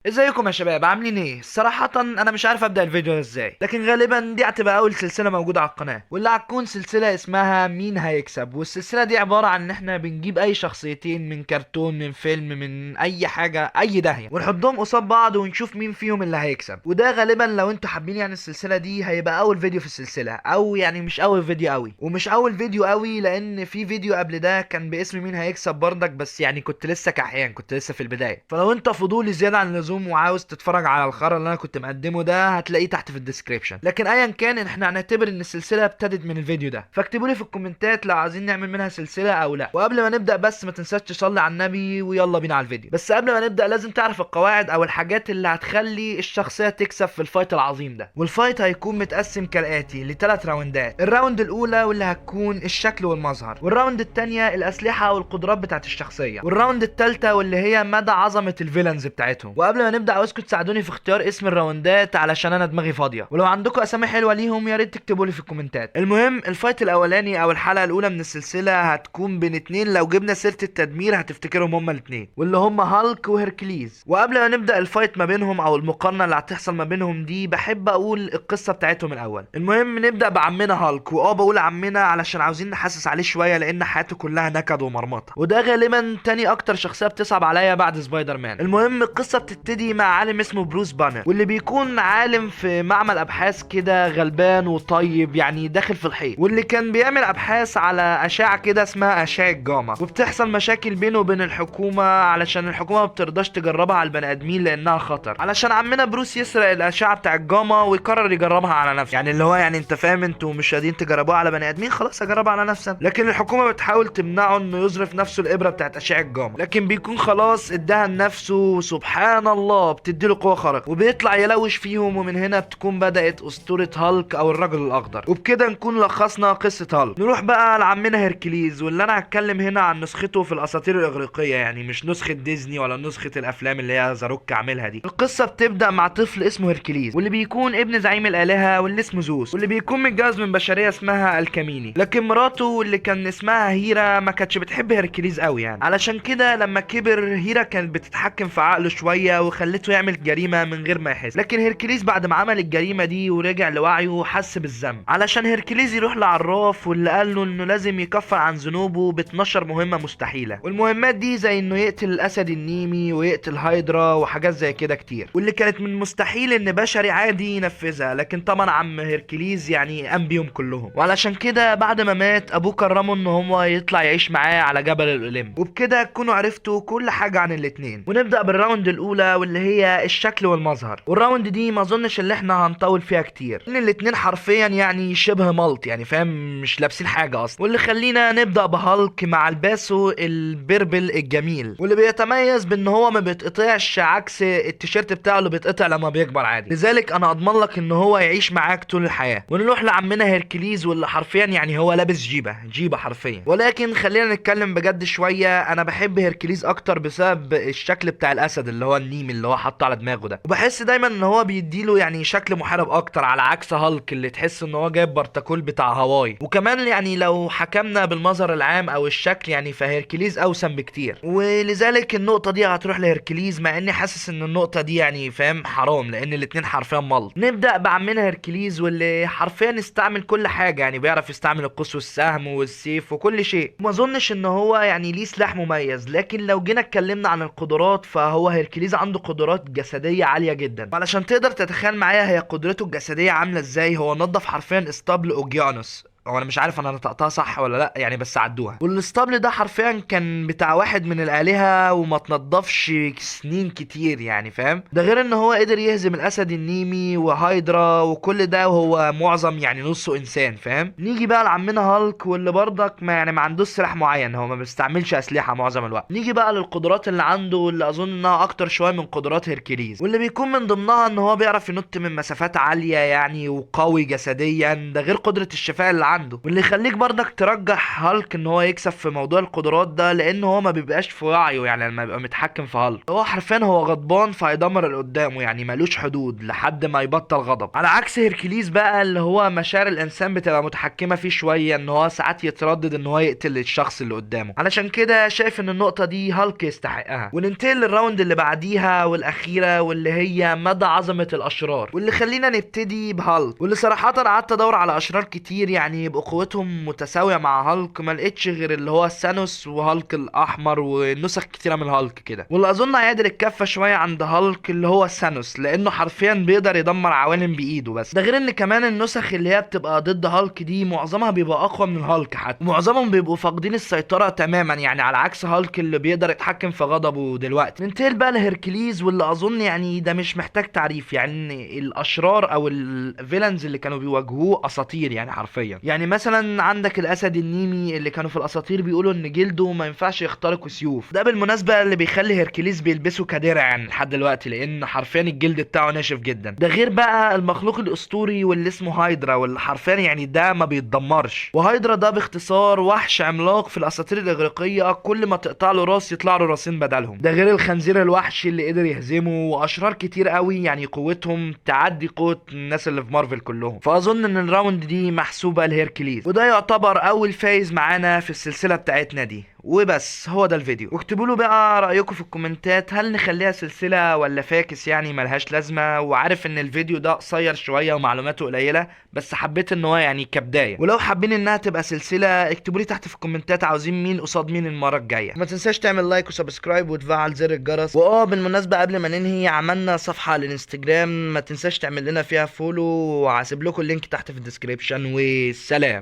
ازيكم يا شباب، عاملين ايه؟ صراحة انا مش عارف ابدأ الفيديو ده ازاي، لكن غالبا دي هتبقى اول سلسلة موجودة على القناة، واللي هتكون سلسلة اسمها مين هيكسب. والسلسلة دي عبارة عن ان احنا بنجيب اي شخصيتين من كرتون، من فيلم، من اي حاجة، اي داهية، ونحطهم قصاد بعض ونشوف مين فيهم اللي هيكسب. وده غالبا لو انتوا حابين يعني السلسلة دي هيبقى اول فيديو في السلسلة، او يعني مش اول فيديو قوي، ومش اول فيديو قوي لان في فيديو قبل ده كان باسم مين هيكسب برضك، بس يعني كنت لسه كحيان، كنت لسه في البداية. فلو انت فضولي زيادة عن اللزوم وعاوز تتفرج على الخرا اللي انا كنت مقدمه ده، هتلاقيه تحت في الديسكريبشن. لكن ايا كان، احنا هنعتبر ان السلسله ابتدت من الفيديو ده، فاكتبوا لي في الكومنتات لو عايزين نعمل منها سلسله او لا. وقبل ما نبدا بس ما تنساش تصلي على النبي، ويلا بينا على الفيديو. بس قبل ما نبدا لازم تعرف القواعد او الحاجات اللي هتخلي الشخصيه تكسب في الفايت العظيم ده. والفايت هيكون متقسم كالاتي لثلاث راوندات: الراوند الاولى واللي هتكون الشكل والمظهر، والراوند الثانيه الاسلحه والقدرات بتاعت الشخصيه، والراوند الثالثه واللي هي مدى عظمه الفيلنز بتاعتهم. وقبل ما نبدا عاوزكم تساعدوني في اختيار اسم الراوندات علشان انا دماغي فاضيه، ولو عندكم اسامي حلوه ليهم يا ريت تكتبوا لي في الكومنتات. المهم، الفايت الاولاني او الحلقه الاولى من السلسله هتكون بين اتنين لو جبنا سيره التدمير هتفتكرهم هما الاتنين، واللي هما هالك وهيركليز. وقبل ما نبدا الفايت ما بينهم او المقارنه اللي هتحصل ما بينهم دي، بحب اقول القصه بتاعتهم الاول. المهم نبدا بعمنا هالك، بقول عمنا علشان عاوزين نحسس عليه شويه لان حياته كلها نكد ومرمطه، وده غالبا تاني اكتر شخصيه بتصعب عليا بعد سبايدر مان. المهم القصه بتبتدي مع عالم اسمه بروس بانر، واللي بيكون عالم في معمل ابحاث كده، غلبان وطيب يعني داخل في الحيط، واللي كان بيعمل ابحاث على اشعه كده اسمها اشعه جاما. وبتحصل مشاكل بينه وبين الحكومه علشان الحكومه ما بترضاش تجربها على البني ادمين لانها خطر، علشان عمنا بروس يسرق الاشعه بتاع الجاما ويقرر يجربها على نفسه. يعني اللي هو يعني انت فاهم، انتوا مش قادرين تجربوها على بني ادمين، خلاص اجربها على نفسي. لكن الحكومه بتحاول تمنعه انه يظرف نفسه الابره بتاعت اشعه جاما، لكن بيكون خلاص اداها لنفسه، سبحان الله بتديله قوه خارقه وبيطلع يلوش فيهم. ومن هنا بتكون بدأت أسطورة هالك أو الرجل الأخضر، وبكده نكون لخصنا قصة هالك. نروح بقى لعمنا هيركليز، واللي أنا هتكلم هنا عن نسخته في الأساطير الإغريقية، يعني مش نسخة ديزني ولا نسخة الأفلام اللي هي زاروك عاملها دي. القصة بتبدأ مع طفل اسمه هيركليز، واللي بيكون ابن زعيم الآلهة واللي اسمه زوس، واللي بيكون متجوز من بشرية اسمها الكاميني. لكن مراته واللي كان اسمها هيرا ما كانتش بتحب هيركليز قوي، يعني علشان كده لما كبر هيرا كانت بتتحكم في عقله شوية وخلته يعمل جريمة من غير ما يحس. لكن هيركليز بعد ما عمل الجريمة دي ورجع لوعيه حس بالذنب، علشان هيركليز يروح لعراف واللي قال له انه لازم يكفر عن ذنوبه ب 12 مهمة مستحيلة. والمهمات دي زي انه يقتل الاسد النيمي ويقتل هايدرا وحاجات زي كده كتير، واللي كانت من مستحيل ان بشري عادي ينفذها. لكن طبعا عم هيركليز يعني قام بيهم كلهم، وعلشان كده بعد ما مات ابوه كرمه ان هو يطلع يعيش معاه على جبل الاوليمب. وبكده تكونوا عرفتوا كل حاجة عن الاتنين. ونبدأ بالراوند الاولى واللي هي الشكل والمظهر. والراوند دي ما اظنش اللي احنا هنطول فيها كتير لان الاتنين حرفيا يعني شبه ملط، يعني فاهم، مش لابسين حاجه اصلا. واللي خلينا نبدا بهالك مع الباسو البربل الجميل، واللي بيتميز بان هو ما بيتقطعش عكس التيشيرت بتاعه اللي بيتقطع لما بيكبر عادي، لذلك انا اضمن لك ان هو يعيش معاك طول الحياه. ونروح لعمنا هيركليز، واللي حرفيا يعني هو لابس جيبه حرفيا. ولكن خلينا نتكلم بجد شويه، انا بحب هيركليز اكتر بسبب الشكل بتاع الاسد اللي هو النيم اللي هو حاطه على دماغه ده، وبحس دايما ان هو بيديله يعني شكل محارب اكتر، على عكس هالك اللي تحس ان هو جايب بارتاكول بتاع هواي. وكمان يعني لو حكمنا بالمظهر العام او الشكل يعني فهيركليز اوسم بكتير، ولذلك النقطة دي هتروح لهيركليز، مع اني حاسس ان النقطة دي يعني فاهم حرام لان الاتنين حرفيا ملط. نبدأ بعمنا هيركليز واللي حرفيا استعمل كل حاجة، يعني بيعرف يستعمل القوس والسهم والسيف وكل شيء. ما اظنش ان هو يعني ليه سلاح مميز، لكن لو جينا اتكلمنا عن القدرات فهو هيركليز عنده قدرات جسدية عالية جدا. وعلشان تقدر تتخيل معايا هي قدرته الجسدية عاملة ازاي، هو نظف حرفيا اسطبل اوجيانوس. هو انا مش عارف انا نطقتها صح ولا لا يعني، بس عدوها. والاسطبل ده حرفيا كان بتاع واحد من الالهه وما تنضفش سنين كتير، يعني فاهم. ده غير ان هو قدر يهزم الاسد النيمي وهايدرا وكل ده وهو معظم يعني نصه انسان، فاهم. نيجي بقى لعمنا هالك، واللي برضك ما يعني ما عندوش سلاح معين، هو ما بيستعملش اسلحه معظم الوقت. نيجي بقى للقدرات اللي عنده، واللي اظن انها اكتر شويه من قدرات هيركليز، واللي بيكون من ضمنها ان هو بيعرف ينط من مسافات عاليه يعني وقوي جسديا. ده غير قدره الشفاء اللي عنده، واللي يخليك برضك ترجح هالك ان هو يكسب في موضوع القدرات ده، لان هو ما بيبقاش في وعيه يعني لما يبقى متحكم في هالك. هو حرفيا هو غضبان فهيدمر اللي قدامه، يعني ملوش حدود لحد ما يبطل غضب. على عكس هيركليز بقى اللي هو مشاعر الانسان بتبقى متحكمه فيه شويه، ان هو ساعات يتردد ان هو يقتل الشخص اللي قدامه. علشان كده شايف ان النقطه دي هالك يستحقها. وننتقل للراوند اللي بعديها والاخيره، واللي هي مدى عظمه الاشرار، واللي خلينا نبتدي بهالك. واللي صراحه قعدت ادور على اشرار كتير يعني يبقوا قوتهم متساويه مع هالك، ما لقيتش غير اللي هو سانوس وهالك الاحمر ونسخ كتيره من هالك كده. واللي اظن هيعدل الكفه شويه عند هالك اللي هو سانوس، لانه حرفيا بيقدر يدمر عوالم بايده بس. ده غير ان كمان النسخ اللي هي بتبقى ضد هالك دي معظمها بيبقى اقوى من هالك حتى، ومعظمهم بيبقوا فاقدين السيطره تماما، يعني على عكس هالك اللي بيقدر يتحكم في غضبه دلوقتي. ننتقل بقى لهيركليز، واللي اظن يعني ده مش محتاج تعريف، يعني ان الاشرار او الفيلنز اللي كانوا بيواجهوه اساطير يعني حرفيا. يعني مثلا عندك الاسد النيمي اللي كانوا في الاساطير بيقولوا ان جلده ما ينفعش يخترقوا سيوف، ده بالمناسبه اللي بيخلي هيركليز بيلبسه كدرع يعني لحد دلوقتي، لان حرفيا الجلد بتاعه ناشف جدا. ده غير بقى المخلوق الاسطوري واللي اسمه هايدرا، واللي حرفيا يعني ده ما بيتدمرش. وهايدرا ده باختصار وحش عملاق في الاساطير الاغريقيه، كل ما تقطع له راس يطلع له راسين بدلهم. ده غير الخنزير الوحشي اللي قدر يهزمه، واشرار كتير قوي يعني قوتهم تعدي قوه الناس اللي في مارفل كلهم. فاظن ان الراوند دي محسوبه لهيركليز، وده يعتبر اول فايز معانا في السلسله بتاعتنا دي. وبس هو ده الفيديو، واكتبوا له بقى رايكم في الكومنتات، هل نخليها سلسله ولا فاكس يعني ملهاش لازمه. وعارف ان الفيديو ده قصير شويه ومعلوماته قليله، بس حبيت ان هو يعني كبدايه. ولو حابين انها تبقى سلسله اكتبوا لي تحت في الكومنتات عاوزين مين قصاد مين المره الجايه. ما تنساش تعمل لايك وسبسكرايب وتفعل زر الجرس. بالمناسبه قبل ما ننهي عملنا صفحه على الانستجرام، ما تنساش تعمل لنا فيها فولو، وهسيب لكم اللينك تحت في الديسكريبشن. والسلام.